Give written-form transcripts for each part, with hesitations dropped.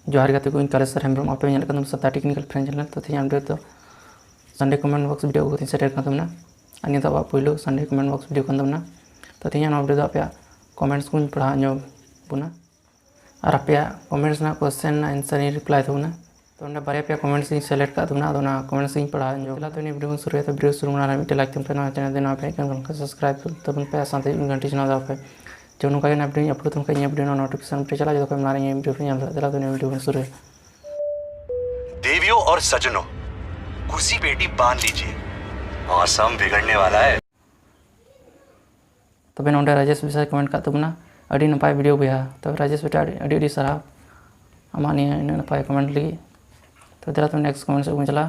जोहार गाते को कालेश्वर हेम्ब्रम आपेᱧᱮᱞ ᱠᱟᱱᱟ ᱥᱟᱱᱛᱟᱲ ᱴᱮᱠᱱᱤᱠᱟᱞ ᱯᱷᱨᱮᱱᱰ ᱪᱮᱱᱮᱞ ᱛᱚ ᱛᱮᱦᱮᱧ ᱟᱯᱰᱮᱴ ᱫᱚ ᱥᱟᱱᱰᱮ ᱠᱚᱢᱮᱱᱴ ᱵᱚक्स वीडियो को सेट कर तमना अन्य तो आप पहिलो संडे कमेंट बॉक्स वीडियो कर तमना तो तेज अपडेट पे कमेंट्स को पढ़ा बुना और आप कमेंट्स ना क्वेश्चन आंसर रिप्लाई तबना तो उन्हें बारे पे कमेंट्स सेलेक्ट कर तबना कमेंट्स पढ़ा चला तो वीडियो शुरू तो वीडियो शुरू होना मिट्टे लाइक पे चैनल देना पे सब्सक्राइब तब पे साथ घंटी चना पे जो नौका वीडियो अपलोड तुमको वीडियो नोटिफिकेशन पे चला जो मारे वीडियो चला तो वीडियो शुरू है। देवियों और सज्जनों कुर्सी पेटी बांध लीजिए मौसम बिगड़ने वाला है। तब नोडे राजेश विषय कमेंट का तबना अड़ी नपाय वीडियो बया तब राजेश बेटा अड़ी सारा आमा निया नपाय कमेंट लगी तो चला तो नेक्स्ट कमेंट से चला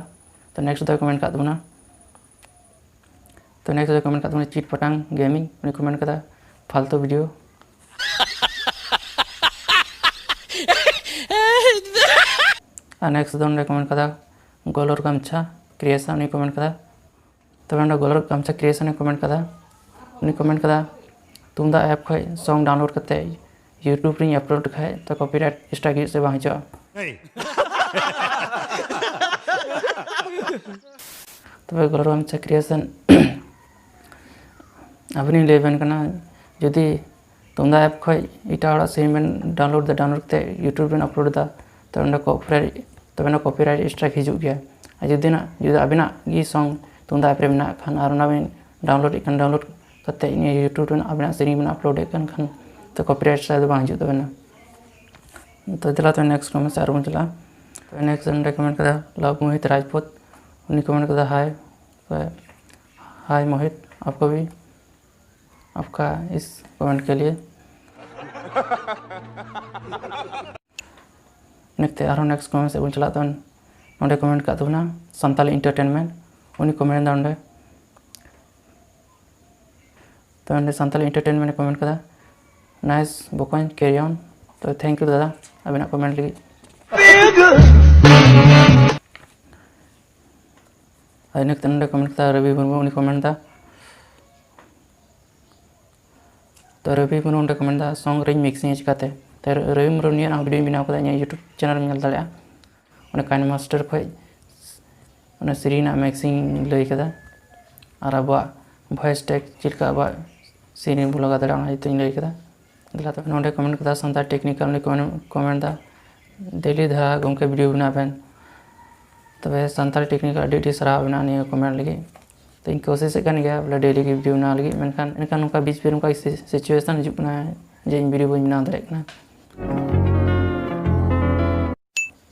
तो नेक्स्ट दो कमेंट का तबना तो नेक्स्ट दो कमेंट का तबना चीट पटांग गेमिंग उन्हें कमेंट कदा फालतू वीडियो नेक्स्ट दो कमेंट कदा गोलर गमछा क्रिएशन उन्हें कमेंट कदा तब गोलर गमछा क्रिएशन कमेंट कदा उन्हें कमेंट कदा तुमदा ऐप खै सॉन्ग डाउनलोड करते यूट्यूब रे अपलोड खाए तो कॉपीराइट स्ट्राइक से बाहर जा तब गोलर गमछा क्रिएशन अपनी लेवन करना जुदी तुमदा ऐप खै इटा सेमेंट डाउनलोड करते यूट्यूब रे अपलोड दा तो कॉपीराइट स्ट्राइक हिजू गया जुदी ना जुदी अबिना गी सॉन्ग तुमदा ऐप रे मेना खान और डाउनलोड करते यूट्यूब रे अबिना सेरिंग में अपलोड खान तो कॉपीराइट स्ट्राइक दो हिजू तबना तो चला तो नेक्स्ट कमेंट से आरो चला तो नेक्स्ट कमेंट कदा लव मोहित राजपूत उन्हीं कमेंट कदा हाय मोहित आपको भी आपका इस कमेंट के लिए नेक्स्ट कमेंट से चला तो नोडे कमेंट का तबना संताली एंटरटेनमेंट उन्हीं कमेंट नोडे तो संताली एंटरटेनमेंट कमेंट कदा नाइस बोकन कैरी ऑन तो थैंक यू दादा अबिना कमेंट लगी नेक्स्ट नोडे कमेंट कदा रवि मुर्मू उन्हीं कमेंट दा तो रवि मुर्मू उन्हें कमेंट दा सॉन्ग रे मिक्सिंग चिकाते तो रवि मुर्मू निया वीडियो बनाव कदा यूट्यूब चैनल में दाड़ा उन्हें काइन मास्टर खै उन्हें सीरीना मिक्सिंग लई कदा और अब वॉइस टैग चिलका अब सीरीन बो लगा दाड़ा तो लई कदा दिला तो नोडे कमेंट कदा संतार टेक्निकल कमेंट दा डेली धारा गमके वीडियो बनाबेन तब संतार टेक्निकल अड़ी सारा बना नहीं कमेंट लगी तो इन कोशिश गया बोले डेली की वीडियो बना लगी मेनखान उनका बीच पे उनका सिचुएशन हिजुना जे वीडियो बी बना दाड़ा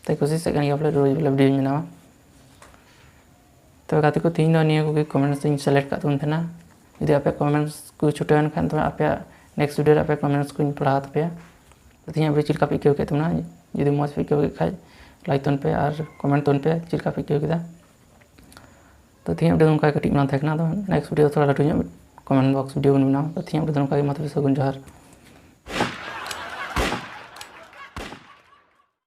तो कोशिश गया बोले रोज बोले वीडियो बनावा तो गाते को तीन निये कमेंट्स सेलेक्ट करना जुदी आप कमेंट्स को छुटेन खान तो आप नेक्स्ट वीडियो आप कमेंट्स को पढ़ा पे तो तीन वीडियो चिलका पे इक्व केतना जुदी मज पे इक्व खाए लाइक तन पे और कमेंट तन पे चिलका पे इक्व केदा तो तीन वीडियो उनका कटिंग बना तो नेक्स्ट वीडियो थोड़ा लटू कमेंट बॉक्स वीडियो बनाओ तो तीन वीडियो उनका सगुन जोहार।